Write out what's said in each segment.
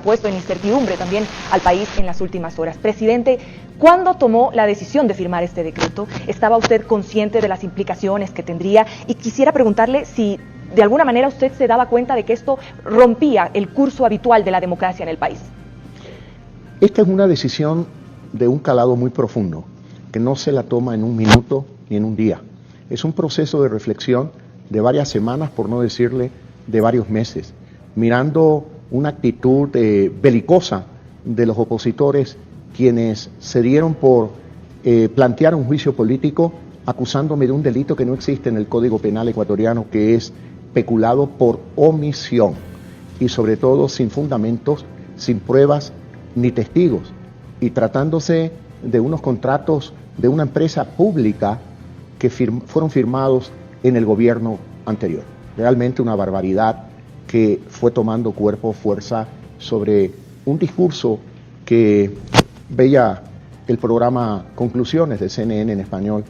puesto en incertidumbre también al país en las últimas horas. Presidente, ¿cuándo tomó la decisión de firmar este decreto? ¿Estaba usted consciente de las implicaciones que tendría? Y quisiera preguntarle si de alguna manera usted se daba cuenta de que esto rompía el curso habitual de la democracia en el país. Esta es una decisión de un calado muy profundo, que no se la toma en un minuto ni en un día. Es un proceso de reflexión de varias semanas, por no decirle de varios meses, mirando una actitud belicosa de los opositores, quienes se dieron por plantear un juicio político acusándome de un delito que no existe en el Código Penal ecuatoriano, que es peculado por omisión, y sobre todo sin fundamentos, sin pruebas ni testigos, y tratándose de unos contratos de una empresa pública que fueron firmados en el gobierno anterior. Realmente una barbaridad que fue tomando cuerpo, fuerza sobre un discurso que veía el programa Conclusiones de CNN en español,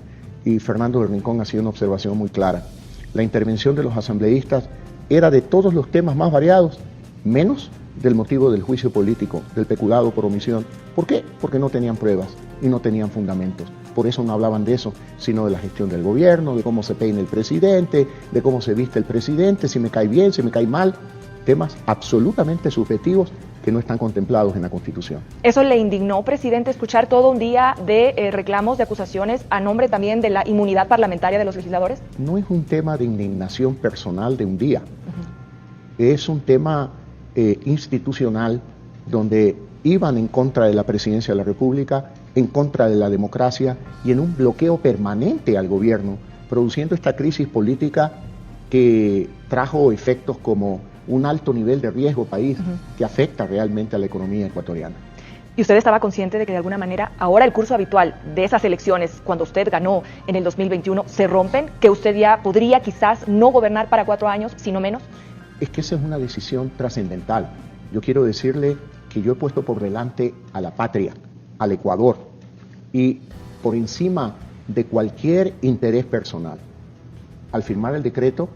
y Fernando del Rincón hacía una observación muy clara. La intervención de los asambleístas era de todos los temas más variados, menos del motivo del juicio político, del peculado por omisión. ¿Por qué? Porque no tenían pruebas y no tenían fundamentos. Por eso no hablaban de eso, sino de la gestión del gobierno, de cómo se peina el presidente, de cómo se viste el presidente, si me cae bien, si me cae mal. Temas absolutamente subjetivos que no están contemplados en la Constitución. ¿Eso le indignó, presidente, escuchar todo un día de reclamos, de acusaciones, a nombre también de la inmunidad parlamentaria de los legisladores? No es un tema de indignación personal de un día. Es un tema institucional donde iban en contra de la presidencia de la República, en contra de la democracia y en un bloqueo permanente al gobierno, produciendo esta crisis política que trajo efectos como un alto nivel de riesgo país que afecta realmente a la economía ecuatoriana. ¿Y usted estaba consciente de que de alguna manera ahora el curso habitual de esas elecciones, cuando usted ganó en el 2021, se rompen? ¿Que usted ya podría quizás no gobernar para 4 años, sino menos? Es que esa es una decisión trascendental. Yo quiero decirle que yo he puesto por delante a la patria, al Ecuador, y por encima de cualquier interés personal. Al firmar el decreto,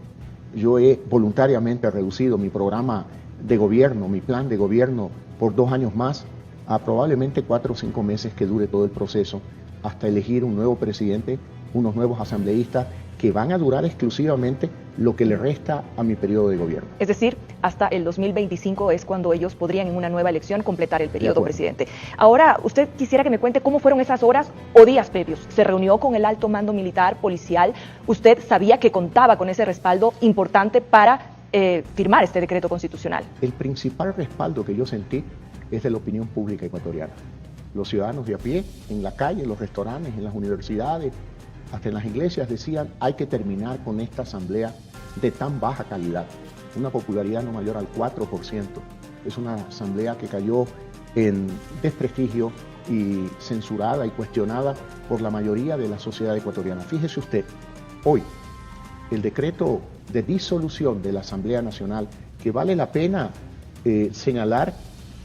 yo he voluntariamente reducido mi programa de gobierno, mi plan de gobierno, por 2 años más, a probablemente 4 o 5 meses que dure todo el proceso, hasta elegir un nuevo presidente, unos nuevos asambleístas que van a durar exclusivamente lo que le resta a mi periodo de gobierno. Es decir, hasta el 2025 es cuando ellos podrían en una nueva elección completar el periodo, presidente. Ahora, usted quisiera que me cuente cómo fueron esas horas o días previos. ¿Se reunió con el alto mando militar, policial? ¿Usted sabía que contaba con ese respaldo importante para firmar este decreto constitucional? El principal respaldo que yo sentí es de la opinión pública ecuatoriana. Los ciudadanos de a pie, en la calle, en los restaurantes, en las universidades, hasta en las iglesias decían: hay que terminar con esta asamblea de tan baja calidad, una popularidad no mayor al 4%. Es una asamblea que cayó en desprestigio y censurada y cuestionada por la mayoría de la sociedad ecuatoriana. Fíjese usted, hoy el decreto de disolución de la Asamblea Nacional, que vale la pena señalar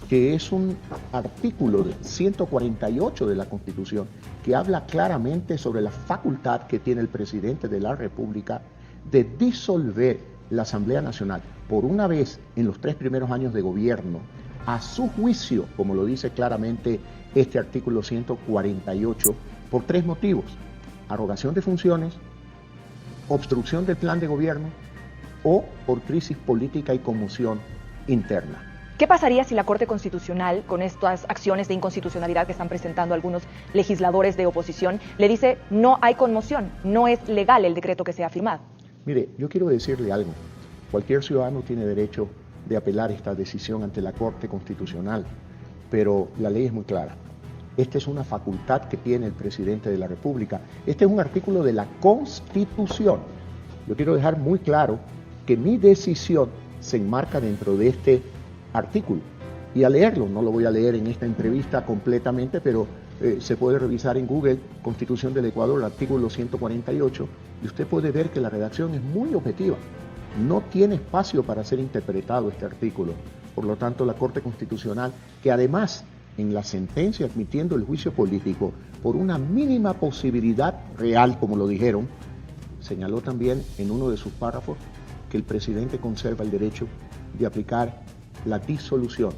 que es un artículo de 148 de la Constitución que habla claramente sobre la facultad que tiene el presidente de la República de disolver la Asamblea Nacional por una vez en los 3 primeros años de gobierno, a su juicio, como lo dice claramente este artículo 148, por 3 motivos: arrogación de funciones, obstrucción del plan de gobierno o por crisis política y conmoción interna. ¿Qué pasaría si la Corte Constitucional, con estas acciones de inconstitucionalidad que están presentando algunos legisladores de oposición, le dice: no hay conmoción, no es legal el decreto que se ha firmado? Mire, yo quiero decirle algo. Cualquier ciudadano tiene derecho de apelar esta decisión ante la Corte Constitucional, pero la ley es muy clara. Esta es una facultad que tiene el presidente de la República. Este es un artículo de la Constitución. Yo quiero dejar muy claro que mi decisión se enmarca dentro de este artículo. Y a leerlo, no lo voy a leer en esta entrevista completamente, pero se puede revisar en Google Constitución del Ecuador, el artículo 148, y usted puede ver que la redacción es muy objetiva. No tiene espacio para ser interpretado este artículo. Por lo tanto, la Corte Constitucional, que además en la sentencia admitiendo el juicio político por una mínima posibilidad real, como lo dijeron, señaló también en uno de sus párrafos que el presidente conserva el derecho de aplicar la disolución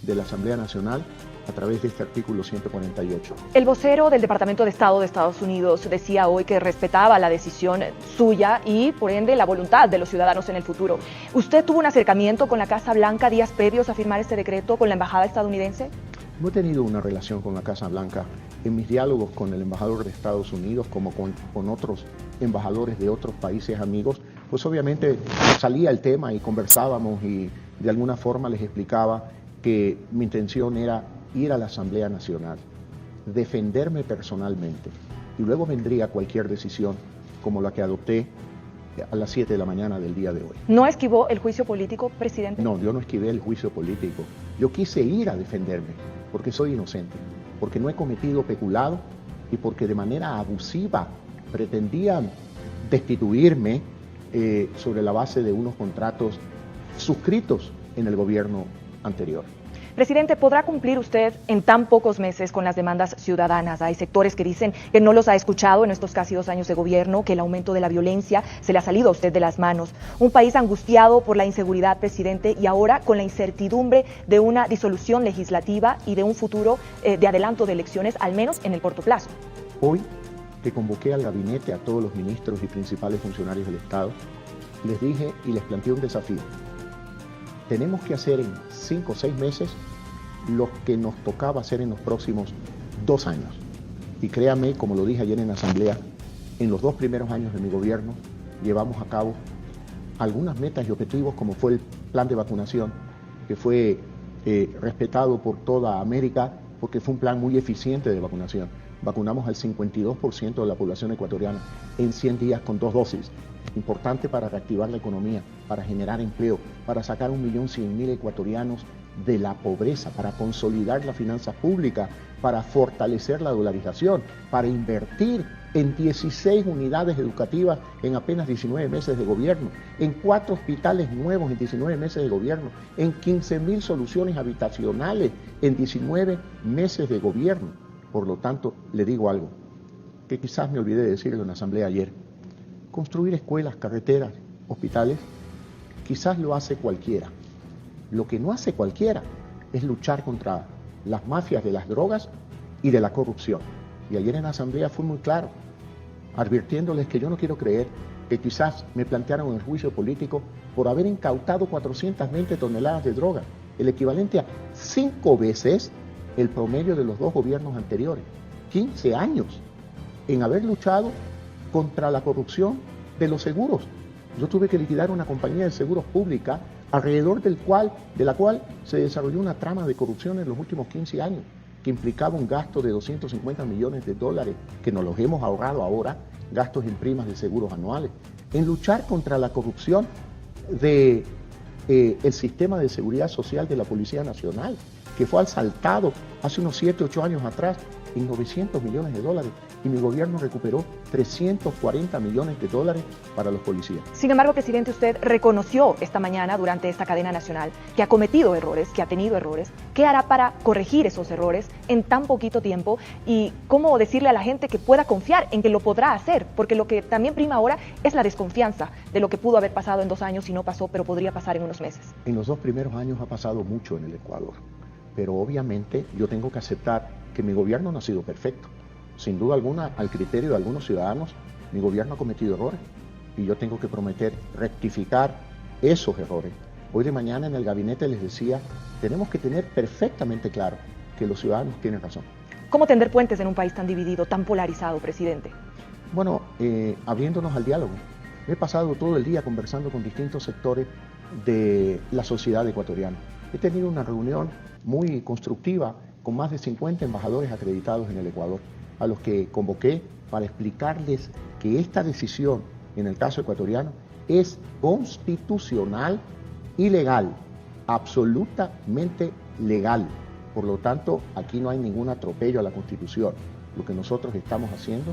de la Asamblea Nacional a través de este artículo 148. El vocero del Departamento de Estado de Estados Unidos decía hoy que respetaba la decisión suya y, por ende, la voluntad de los ciudadanos en el futuro. ¿Usted tuvo un acercamiento con la Casa Blanca días previos a firmar este decreto, con la embajada estadounidense? No he tenido una relación con la Casa Blanca. En mis diálogos con el embajador de Estados Unidos, como con otros embajadores de otros países amigos, pues obviamente salía el tema y conversábamos y de alguna forma les explicaba que mi intención era ir a la Asamblea Nacional, defenderme personalmente y luego vendría cualquier decisión como la que adopté a las 7 de la mañana del día de hoy. ¿No esquivó el juicio político, presidente? No, yo no esquivé el juicio político. Yo quise ir a defenderme porque soy inocente, porque no he cometido peculado y porque de manera abusiva pretendían destituirme sobre la base de unos contratos suscritos en el gobierno anterior. Presidente, ¿podrá cumplir usted en tan pocos meses con las demandas ciudadanas? Hay sectores que dicen que no los ha escuchado en estos casi 2 años de gobierno, que el aumento de la violencia se le ha salido a usted de las manos. Un país angustiado por la inseguridad, presidente, y ahora con la incertidumbre de una disolución legislativa y de un futuro de adelanto de elecciones, al menos en el corto plazo. Hoy, que convoqué al gabinete a todos los ministros y principales funcionarios del Estado, les dije y les planteé un desafío. Tenemos que hacer en 5 o 6 meses lo que nos tocaba hacer en los próximos 2 años. Y créame, como lo dije ayer en la Asamblea, en los 2 primeros años de mi gobierno llevamos a cabo algunas metas y objetivos, como fue el plan de vacunación, que fue respetado por toda América, porque fue un plan muy eficiente de vacunación. Vacunamos al 52% de la población ecuatoriana en 100 días con 2 dosis. Importante para reactivar la economía, para generar empleo, para sacar 1.100.000 ecuatorianos de la pobreza, para consolidar las finanzas públicas, para fortalecer la dolarización, para invertir en 16 unidades educativas en apenas 19 meses de gobierno, en 4 hospitales nuevos en 19 meses de gobierno, en 15.000 soluciones habitacionales en 19 meses de gobierno. Por lo tanto, le digo algo, que quizás me olvidé de decirlo en la Asamblea ayer. Construir escuelas, carreteras, hospitales, quizás lo hace cualquiera. Lo que no hace cualquiera es luchar contra las mafias de las drogas y de la corrupción. Y ayer en la Asamblea fui muy claro, advirtiéndoles que yo no quiero creer que quizás me plantearon el juicio político por haber incautado 420 toneladas de droga, el equivalente a 5 veces el promedio de los 2 gobiernos anteriores. 15 años en haber luchado contra la corrupción de los seguros. Yo tuve que liquidar una compañía de seguros pública alrededor de la cual se desarrolló una trama de corrupción en los últimos 15 años, que implicaba un gasto de 250 millones de dólares, que nos los hemos ahorrado ahora, gastos en primas de seguros anuales, en luchar contra la corrupción del sistema de seguridad social de la Policía Nacional, que fue asaltado hace unos 7, 8 años atrás en 900 millones de dólares y mi gobierno recuperó 340 millones de dólares para los policías. Sin embargo, presidente, usted reconoció esta mañana durante esta cadena nacional que ha cometido errores, que ha tenido errores. ¿Qué hará para corregir esos errores en tan poquito tiempo? Y cómo decirle a la gente que pueda confiar en que lo podrá hacer, porque lo que también prima ahora es la desconfianza de lo que pudo haber pasado en 2 años y no pasó, pero podría pasar en unos meses. En los 2 primeros años ha pasado mucho en el Ecuador, pero obviamente yo tengo que aceptar que mi gobierno no ha sido perfecto. Sin duda alguna, al criterio de algunos ciudadanos, mi gobierno ha cometido errores y yo tengo que prometer rectificar esos errores. Hoy de mañana en el gabinete les decía, tenemos que tener perfectamente claro que los ciudadanos tienen razón. ¿Cómo tender puentes en un país tan dividido, tan polarizado, presidente? Bueno, abriéndonos al diálogo. Me he pasado todo el día conversando con distintos sectores de la sociedad ecuatoriana. He tenido una reunión muy constructiva con más de 50 embajadores acreditados en el Ecuador, a los que convoqué para explicarles que esta decisión, en el caso ecuatoriano, es constitucional y legal, absolutamente legal. Por lo tanto, aquí no hay ningún atropello a la Constitución. Lo que nosotros estamos haciendo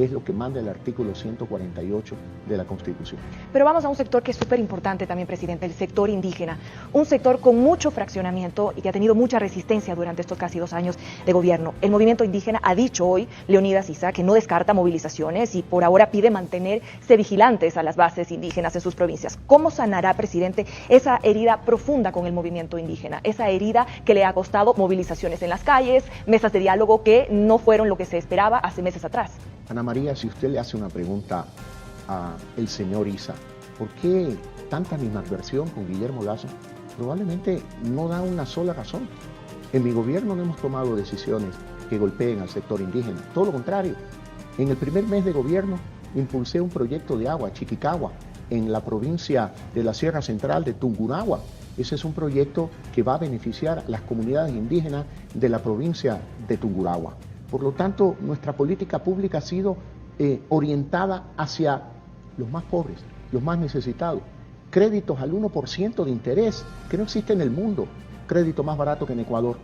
es lo que manda el artículo 148 de la Constitución. Pero vamos a un sector que es súper importante también, presidente, el sector indígena. Un sector con mucho fraccionamiento y que ha tenido mucha resistencia durante estos casi 2 años de gobierno. El movimiento indígena ha dicho hoy, Leonidas Issa, que no descarta movilizaciones y por ahora pide mantenerse vigilantes a las bases indígenas en sus provincias. ¿Cómo sanará, presidente, esa herida profunda con el movimiento indígena? Esa herida que le ha costado movilizaciones en las calles, mesas de diálogo que no fueron lo que se esperaba hace meses atrás. Ana María, si usted le hace una pregunta al señor Issa, ¿por qué tanta animadversión con Guillermo Lasso? Probablemente no da una sola razón. En mi gobierno no hemos tomado decisiones que golpeen al sector indígena, todo lo contrario. En el primer mes de gobierno impulsé un proyecto de agua, Chiquicagua, en la provincia de la Sierra Central de Tungurahua. Ese es un proyecto que va a beneficiar a las comunidades indígenas de la provincia de Tungurahua. Por lo tanto, nuestra política pública ha sido orientada hacia los más pobres, los más necesitados. Créditos al 1% de interés, que no existe en el mundo. Crédito más barato que en Ecuador,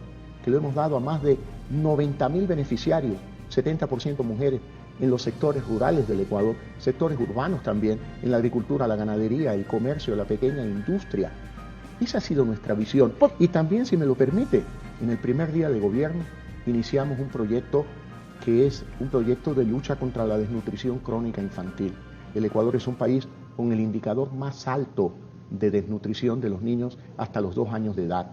que lo hemos dado a más de 90.000 beneficiarios, 70% mujeres, en los sectores rurales del Ecuador, sectores urbanos también, en la agricultura, la ganadería, el comercio, la pequeña industria. Esa ha sido nuestra visión. Y también, si me lo permite, en el primer día de gobierno iniciamos un proyecto que es un proyecto de lucha contra la desnutrición crónica infantil. El Ecuador es un país con el indicador más alto de desnutrición de los niños hasta los 2 años de edad.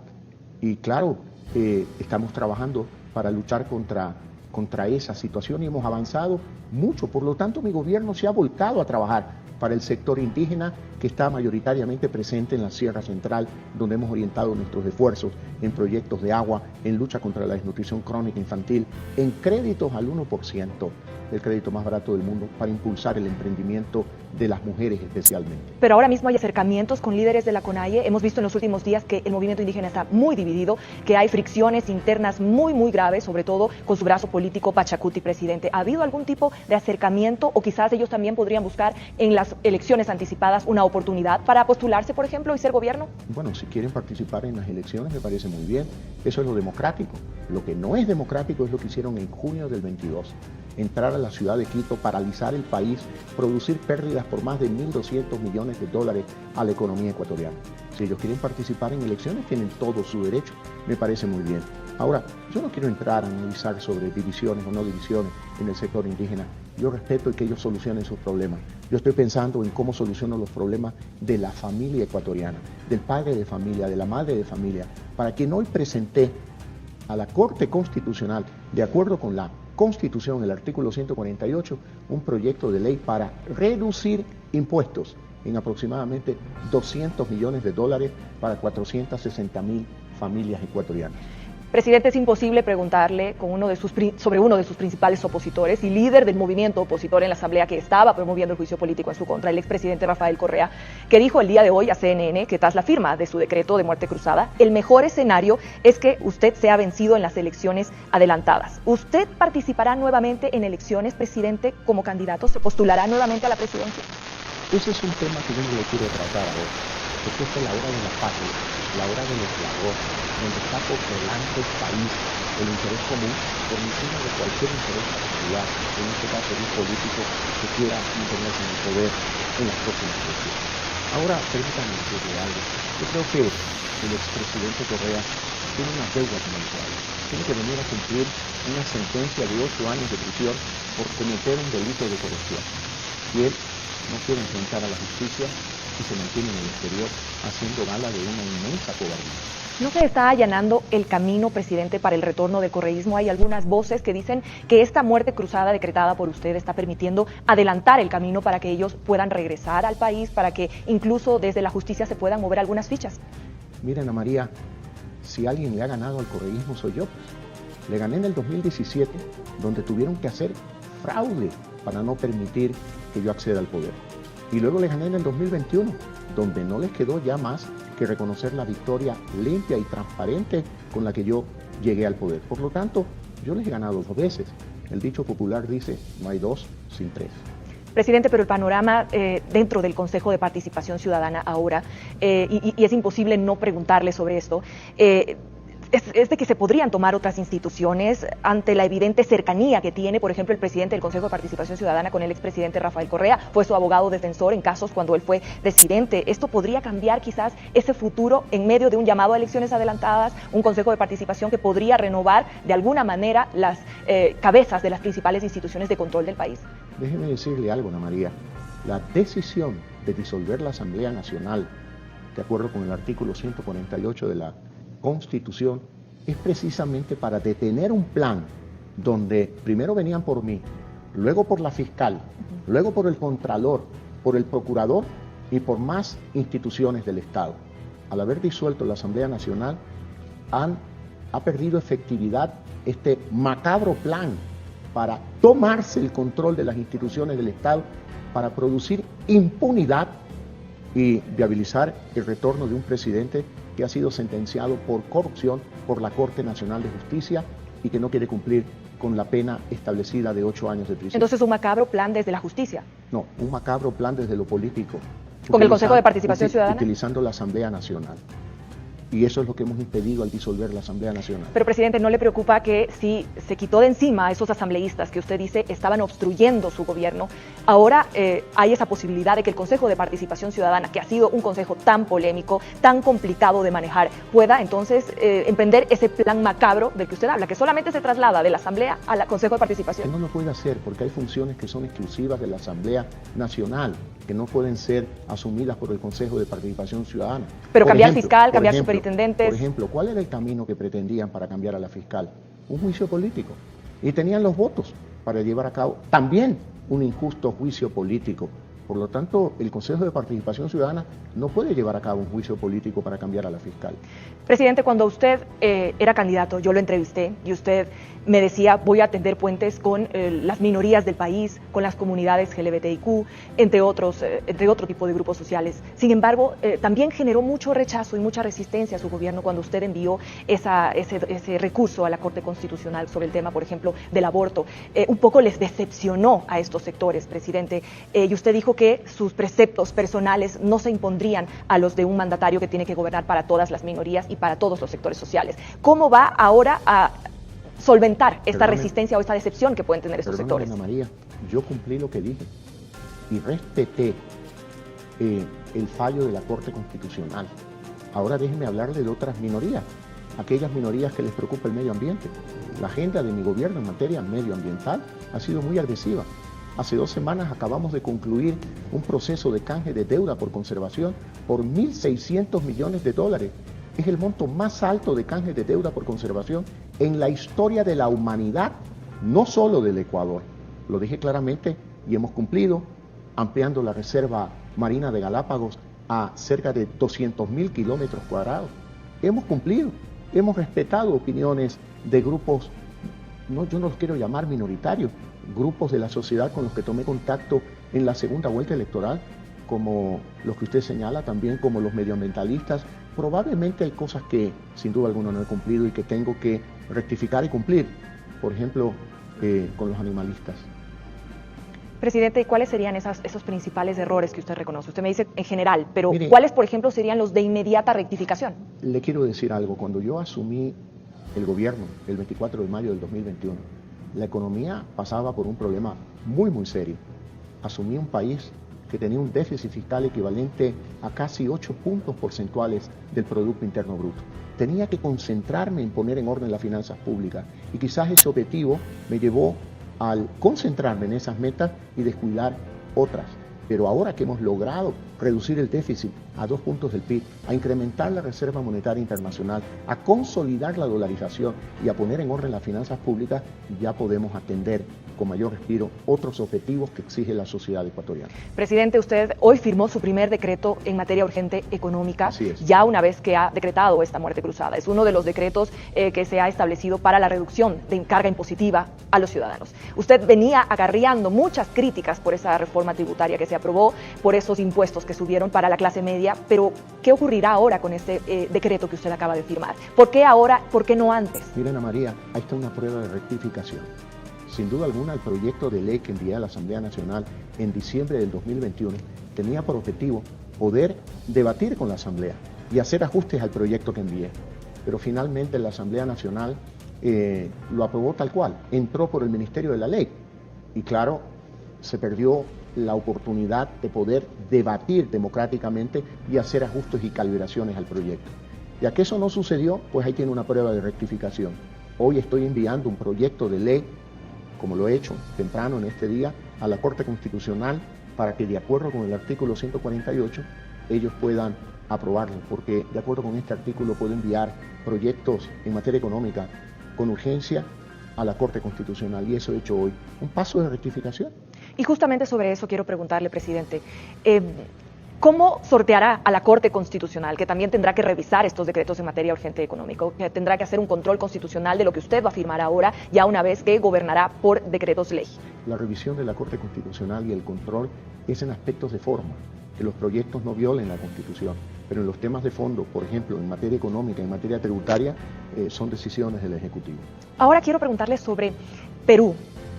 Y claro, estamos trabajando para luchar contra esa situación y hemos avanzado mucho. Por lo tanto, mi gobierno se ha volcado a trabajar para el sector indígena que está mayoritariamente presente en la Sierra Central, donde hemos orientado nuestros esfuerzos en proyectos de agua, en lucha contra la desnutrición crónica infantil, en créditos al 1%, el crédito más barato del mundo, para impulsar el emprendimiento de las mujeres especialmente. Pero ahora mismo hay acercamientos con líderes de la CONAIE. Hemos visto en los últimos días que el movimiento indígena está muy dividido, que hay fricciones internas muy graves, sobre todo con su brazo político Pachacuti, presidente. ¿Ha habido algún tipo de acercamiento o quizás ellos también podrían buscar en las elecciones anticipadas una oportunidad para postularse, por ejemplo, y ser gobierno? Bueno, si quieren participar en las elecciones me parece muy bien. Eso es lo democrático. Lo que no es democrático es lo que hicieron en junio del 22. Entrar a la ciudad de Quito, paralizar el país, producir pérdidas por más de 1.200 millones de dólares a la economía ecuatoriana. Si ellos quieren participar en elecciones, tienen todo su derecho, me parece muy bien. Ahora, yo no quiero entrar a analizar sobre divisiones o no divisiones en el sector indígena. Yo respeto y que ellos solucionen sus problemas. Yo estoy pensando en cómo soluciono los problemas de la familia ecuatoriana, del padre de familia, de la madre de familia, para quien hoy presenté a la Corte Constitucional, de acuerdo con la Constitución, el artículo 148, un proyecto de ley para reducir impuestos en aproximadamente 200 millones de dólares para 460.000 familias ecuatorianas. Presidente, es imposible preguntarle sobre uno de sus principales opositores y líder del movimiento opositor en la Asamblea que estaba promoviendo el juicio político en su contra, el expresidente Rafael Correa, que dijo el día de hoy a CNN que tras la firma de su decreto de muerte cruzada, el mejor escenario es que usted sea vencido en las elecciones adelantadas. ¿Usted participará nuevamente en elecciones, presidente, como candidato? ¿Se postulará nuevamente a la presidencia? Ese es un tema que yo no lo quiero tratar ahora, porque esta es la hora de la patria, la hora del Ecuador, donde está por delante el país, el interés común, por encima de cualquier interés particular, en este caso de un político que quiera mantenerse en el poder en las próximas elecciones. Ahora, permítanme decirle algo. Yo creo que el expresidente Correa tiene una deuda con el país. Tiene que venir a cumplir una sentencia de 8 años de prisión por cometer un delito de corrupción. Y él no quiere enfrentar a la justicia y se mantiene en el exterior haciendo gala de una inmensa cobardía. ¿No se está allanando el camino, presidente, para el retorno del correísmo? Hay algunas voces que dicen que esta muerte cruzada decretada por usted está permitiendo adelantar el camino para que ellos puedan regresar al país, para que incluso desde la justicia se puedan mover algunas fichas. Miren, Ana María, si alguien le ha ganado al correísmo soy yo. Le gané en el 2017, donde tuvieron que hacer fraude para no permitir que yo acceda al poder. Y luego le gané en el 2021, donde no les quedó ya más que reconocer la victoria limpia y transparente con la que yo llegué al poder. Por lo tanto, yo les he ganado 2 veces. El dicho popular dice, no hay 2 sin 3. Presidente, pero el panorama dentro del Consejo de Participación Ciudadana ahora, y es imposible no preguntarle sobre esto, es de que se podrían tomar otras instituciones ante la evidente cercanía que tiene, por ejemplo, el presidente del Consejo de Participación Ciudadana con el expresidente Rafael Correa, fue su abogado defensor en casos cuando él fue presidente. Esto podría cambiar quizás ese futuro en medio de un llamado a elecciones adelantadas, un Consejo de Participación que podría renovar de alguna manera las cabezas de las principales instituciones de control del país. Déjeme decirle algo, Ana María. La decisión de disolver la Asamblea Nacional, de acuerdo con el artículo 148 de la Constitución, es precisamente para detener un plan donde primero venían por mí, luego por la fiscal, luego por el contralor, por el procurador y por más instituciones del Estado. Al haber disuelto la Asamblea Nacional, ha perdido efectividad este macabro plan para tomarse el control de las instituciones del Estado, para producir impunidad y viabilizar el retorno de un presidente que ha sido sentenciado por corrupción por la Corte Nacional de Justicia y que no quiere cumplir con la pena establecida de 8 años de prisión. Entonces, un macabro plan desde la justicia. No, un macabro plan desde lo político. ¿Con el Consejo de Participación Ciudadana? Utilizando la Asamblea Nacional. Y eso es lo que hemos impedido al disolver la Asamblea Nacional. Pero, presidente, ¿no le preocupa que si se quitó de encima a esos asambleístas que usted dice estaban obstruyendo su gobierno, ahora hay esa posibilidad de que el Consejo de Participación Ciudadana, que ha sido un consejo tan polémico, tan complicado de manejar, pueda entonces emprender ese plan macabro del que usted habla, que solamente se traslada de la Asamblea al Consejo de Participación? Que no lo puede hacer porque hay funciones que son exclusivas de la Asamblea Nacional, que no pueden ser asumidas por el Consejo de Participación Ciudadana. Pero cambiar fiscal, cambiar superintendentes. Por ejemplo, ¿cuál era el camino que pretendían para cambiar a la fiscal? Un juicio político. Y tenían los votos para llevar a cabo también un injusto juicio político. Por lo tanto, el Consejo de Participación Ciudadana no puede llevar a cabo un juicio político para cambiar a la fiscal. Presidente, cuando usted era candidato, yo lo entrevisté y usted me decía, voy a tender puentes con las minorías del país, con las comunidades LGBTIQ, entre otro tipo de grupos sociales. Sin embargo, también generó mucho rechazo y mucha resistencia a su gobierno cuando usted envió ese recurso a la Corte Constitucional sobre el tema, por ejemplo, del aborto. Un poco les decepcionó a estos sectores, presidente, y usted dijo que sus preceptos personales no se impondrían a los de un mandatario que tiene que gobernar para todas las minorías y para todos los sectores sociales. ¿Cómo va ahora a solventar esta resistencia o esta decepción que pueden tener estos sectores? Ana María, yo cumplí lo que dije y respeté el fallo de la Corte Constitucional. Ahora déjenme hablarle de otras minorías, aquellas minorías que les preocupa el medio ambiente. La agenda de mi gobierno en materia medioambiental ha sido muy agresiva. Hace 2 semanas acabamos de concluir un proceso de canje de deuda por conservación por $1.600 millones. Es el monto más alto de canje de deuda por conservación en la historia de la humanidad, no solo del Ecuador. Lo dije claramente y hemos cumplido, ampliando la Reserva Marina de Galápagos a cerca de 200.000 kilómetros cuadrados. Hemos cumplido, hemos respetado opiniones de grupos, yo no los quiero llamar minoritarios, grupos de la sociedad con los que tomé contacto en la segunda vuelta electoral, como los que usted señala, también como los medioambientalistas. Probablemente hay cosas que sin duda alguna no he cumplido y que tengo que rectificar y cumplir, por ejemplo, con los animalistas. Presidente, ¿cuáles serían esos principales errores que usted reconoce? Usted me dice en general, pero mire, ¿cuáles, por ejemplo, serían los de inmediata rectificación? Le quiero decir algo. Cuando yo asumí el gobierno el 24 de mayo del 2021, la economía pasaba por un problema muy, muy serio. Asumí un país que tenía un déficit fiscal equivalente a casi 8 puntos porcentuales del Producto Interno Bruto. Tenía que concentrarme en poner en orden las finanzas públicas y quizás ese objetivo me llevó al concentrarme en esas metas y descuidar otras. Pero ahora que hemos logrado reducir el déficit a 2 puntos del PIB, a incrementar la Reserva Monetaria Internacional, a consolidar la dolarización y a poner en orden las finanzas públicas, ya podemos atender con mayor respiro otros objetivos que exige la sociedad ecuatoriana. Presidente, usted hoy firmó su primer decreto en materia urgente económica, ya una vez que ha decretado esta muerte cruzada. Es uno de los decretos que se ha establecido para la reducción de carga impositiva a los ciudadanos. Usted venía acarreando muchas críticas por esa reforma tributaria que se aprobó, por esos impuestos que subieron para la clase media, pero ¿qué ocurrirá ahora con este decreto que usted acaba de firmar? ¿Por qué ahora? ¿Por qué no antes? Miren, Ana María, ahí está una prueba de rectificación. Sin duda alguna, el proyecto de ley que envié a la Asamblea Nacional en diciembre del 2021 tenía por objetivo poder debatir con la Asamblea y hacer ajustes al proyecto que envié. pero finalmente la Asamblea Nacional lo aprobó tal cual, entró por el Ministerio de la Ley y claro, se perdió la oportunidad de poder debatir democráticamente y hacer ajustes y calibraciones al proyecto. Ya que eso no sucedió, pues ahí tiene una prueba de rectificación. Hoy estoy enviando un proyecto de ley, como lo he hecho temprano en este día, a la Corte Constitucional para que de acuerdo con el artículo 148 ellos puedan aprobarlo, porque de acuerdo con este artículo puedo enviar proyectos en materia económica con urgencia a la Corte Constitucional y eso he hecho hoy. Un paso de rectificación. Y justamente sobre eso quiero preguntarle, presidente, ¿cómo sorteará a la Corte Constitucional, que también tendrá que revisar estos decretos en materia urgente económico, que tendrá que hacer un control constitucional de lo que usted va a firmar ahora, ya una vez que gobernará por decretos ley? La revisión de la Corte Constitucional y el control es en aspectos de forma, que los proyectos no violen la Constitución, pero en los temas de fondo, por ejemplo, en materia económica, en materia tributaria, son decisiones del Ejecutivo. Ahora quiero preguntarle sobre Perú.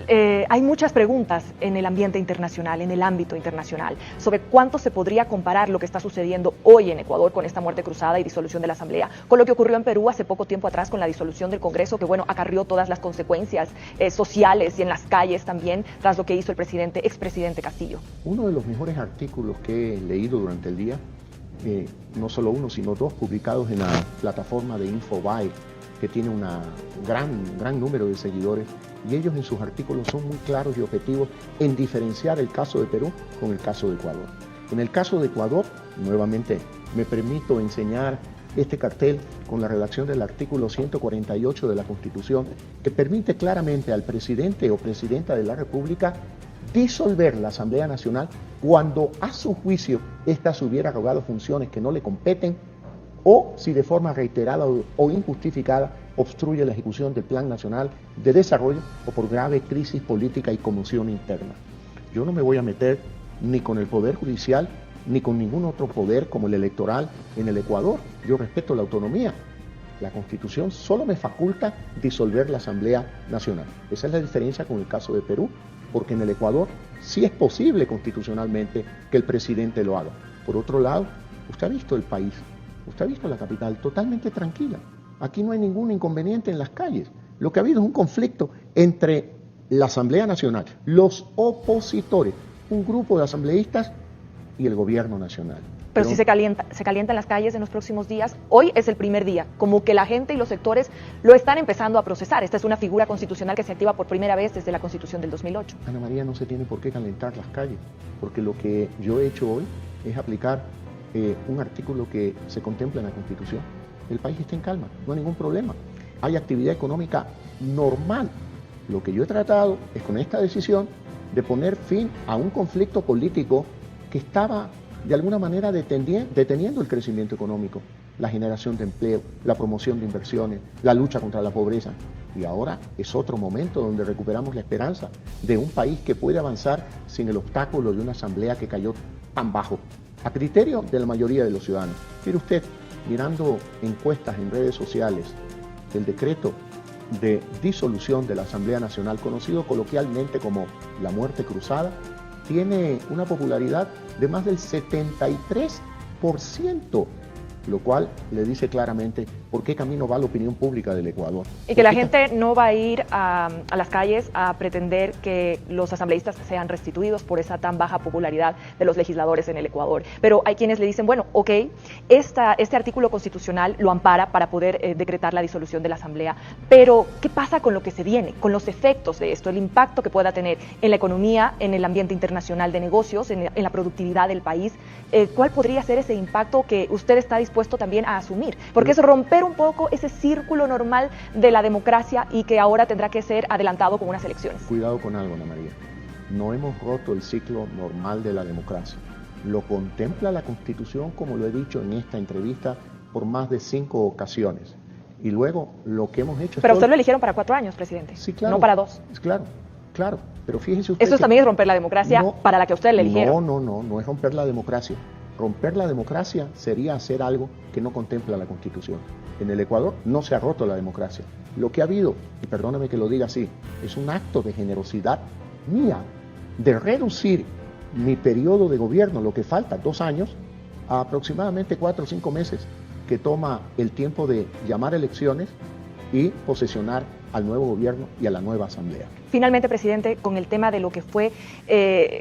Hay muchas preguntas en el ambiente internacional, en el ámbito internacional, sobre cuánto se podría comparar lo que está sucediendo hoy en Ecuador con esta muerte cruzada y disolución de la Asamblea, con lo que ocurrió en Perú hace poco tiempo atrás con la disolución del Congreso, que bueno, acarrió todas las consecuencias sociales y en las calles también, tras lo que hizo el expresidente Castillo. Uno de los mejores artículos que he leído durante el día, no solo uno, sino dos, publicados en la plataforma de Infobae, que tiene un gran número de seguidores, y ellos en sus artículos son muy claros y objetivos en diferenciar el caso de Perú con el caso de Ecuador. En el caso de Ecuador, nuevamente, me permito enseñar este cartel con la redacción del artículo 148 de la Constitución, que permite claramente al presidente o presidenta de la República disolver la Asamblea Nacional cuando a su juicio ésta se hubiera arrogado funciones que no le competen o si de forma reiterada o injustificada obstruye la ejecución del Plan Nacional de Desarrollo o por grave crisis política y conmoción interna. Yo no me voy a meter ni con el Poder Judicial ni con ningún otro poder como el electoral en el Ecuador. Yo respeto la autonomía. La Constitución solo me faculta disolver la Asamblea Nacional. Esa es la diferencia con el caso de Perú, porque en el Ecuador sí es posible constitucionalmente que el presidente lo haga. Por otro lado, usted ha visto el país. Usted ha visto la capital totalmente tranquila. Aquí no hay ningún inconveniente en las calles. Lo que ha habido es un conflicto entre la Asamblea Nacional, los opositores, un grupo de asambleístas y el gobierno nacional. Pero si se calientan las calles en los próximos días, hoy es el primer día, como que la gente y los sectores lo están empezando a procesar. Esta es una figura constitucional que se activa por primera vez desde la Constitución del 2008. Ana María, no se tiene por qué calentar las calles, porque lo que yo he hecho hoy es aplicar un artículo que se contempla en la Constitución. El país está en calma, no hay ningún problema. Hay actividad económica normal. Lo que yo he tratado es con esta decisión de poner fin a un conflicto político que estaba de alguna manera deteniendo el crecimiento económico, la generación de empleo, la promoción de inversiones, la lucha contra la pobreza. Y ahora es otro momento donde recuperamos la esperanza de un país que puede avanzar sin el obstáculo de una asamblea que cayó tan bajo, a criterio de la mayoría de los ciudadanos. Mire usted, mirando encuestas en redes sociales, el decreto de disolución de la Asamblea Nacional, conocido coloquialmente como la muerte cruzada, tiene una popularidad de más del 73%, lo cual le dice claramente por qué camino va la opinión pública del Ecuador. Y que la gente no va a ir a las calles a pretender que los asambleístas sean restituidos por esa tan baja popularidad de los legisladores en el Ecuador. Pero hay quienes le dicen, bueno, ok, este artículo constitucional lo ampara para poder decretar la disolución de la Asamblea, pero ¿qué pasa con lo que se viene, con los efectos de esto, el impacto que pueda tener en la economía, en el ambiente internacional de negocios, en la productividad del país? ¿Cuál podría ser ese impacto que usted está dispuesto también a asumir? Porque es romper un poco ese círculo normal de la democracia y que ahora tendrá que ser adelantado con unas elecciones. Cuidado con algo, Ana María. No hemos roto el ciclo normal de la democracia. Lo contempla la Constitución, como lo he dicho en esta entrevista, por más de 5 ocasiones. Y luego lo que hemos hecho... Pero usted lo eligieron para 4 años, presidente. Sí, claro. No para 2. Claro. Pero fíjese usted... Eso también es romper la democracia para la que usted le eligieron. No es romper la democracia. Romper la democracia sería hacer algo que no contempla la Constitución. En el Ecuador no se ha roto la democracia. Lo que ha habido, y perdóname que lo diga así, es un acto de generosidad mía de reducir mi periodo de gobierno, lo que falta, 2 años, a aproximadamente 4 o 5 meses. que toma el tiempo de llamar elecciones y posesionar al nuevo gobierno y a la nueva asamblea. Finalmente, presidente, con el tema de lo que fue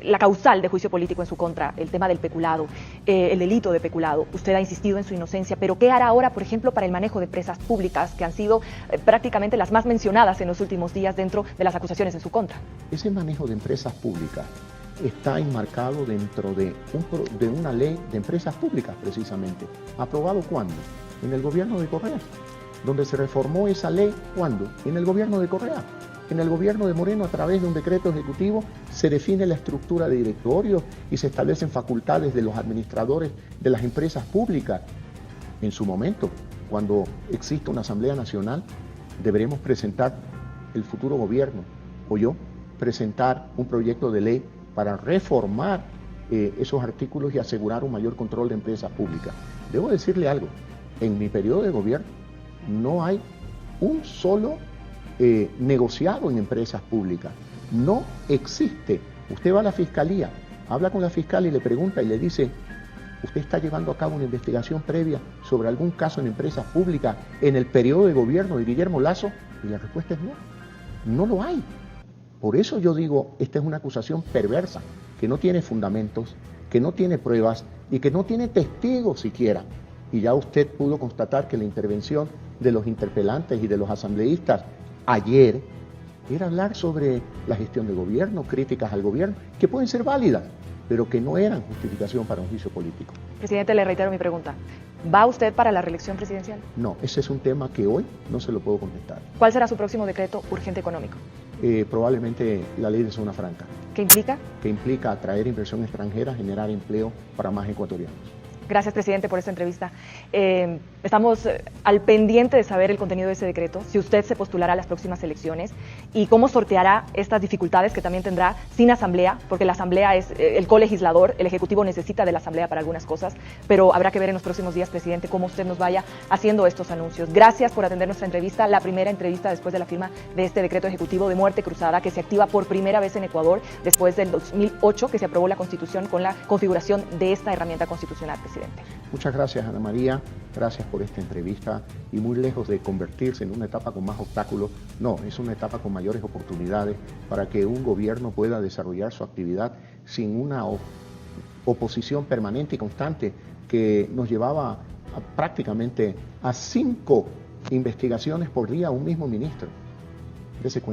la causal de juicio político en su contra, el tema del peculado, el delito de peculado, usted ha insistido en su inocencia, pero ¿qué hará ahora, por ejemplo, para el manejo de empresas públicas que han sido prácticamente las más mencionadas en los últimos días dentro de las acusaciones en su contra? Ese manejo de empresas públicas está enmarcado dentro de una ley de empresas públicas, precisamente. ¿Aprobado cuándo? En el gobierno de Correa. Donde se reformó esa ley, ¿cuándo? En el gobierno de Correa. En el gobierno de Moreno, a través de un decreto ejecutivo, se define la estructura de directorios y se establecen facultades de los administradores de las empresas públicas. En su momento, cuando exista una Asamblea Nacional, deberemos presentar el futuro gobierno, o yo, presentar un proyecto de ley para reformar esos artículos y asegurar un mayor control de empresas públicas. Debo decirle algo, en mi periodo de gobierno no hay un solo negociado en empresas públicas. No existe. Usted va a la fiscalía, habla con la fiscal y le pregunta y le dice, ¿usted está llevando a cabo una investigación previa sobre algún caso en empresas públicas en el periodo de gobierno de Guillermo Lasso? Y la respuesta es no, no lo hay. Por eso yo digo, esta es una acusación perversa, que no tiene fundamentos, que no tiene pruebas y que no tiene testigos siquiera. Y ya usted pudo constatar que la intervención de los interpelantes y de los asambleístas ayer era hablar sobre la gestión del gobierno, críticas al gobierno, que pueden ser válidas, pero que no eran justificación para un juicio político. Presidente, le reitero mi pregunta. ¿Va usted para la reelección presidencial? No, ese es un tema que hoy no se lo puedo contestar. ¿Cuál será su próximo decreto urgente económico? Probablemente la ley de zona franca. ¿Qué implica? Que implica atraer inversión extranjera, generar empleo para más ecuatorianos. Gracias, presidente, por esta entrevista. Estamos al pendiente de saber el contenido de ese decreto, si usted se postulará a las próximas elecciones y cómo sorteará estas dificultades que también tendrá sin asamblea, porque la asamblea es el colegislador, el ejecutivo necesita de la asamblea para algunas cosas, pero habrá que ver en los próximos días, presidente, cómo usted nos vaya haciendo estos anuncios. Gracias por atender nuestra entrevista, la primera entrevista después de la firma de este decreto ejecutivo de muerte cruzada que se activa por primera vez en Ecuador después del 2008 que se aprobó la Constitución con la configuración de esta herramienta constitucional, presidente. Muchas gracias, Ana María, gracias por esta entrevista y muy lejos de convertirse en una etapa con más obstáculos, no, es una etapa con mayores oportunidades para que un gobierno pueda desarrollar su actividad sin una oposición permanente y constante que nos llevaba prácticamente a 5 investigaciones por día a un mismo ministro. Dese cuenta.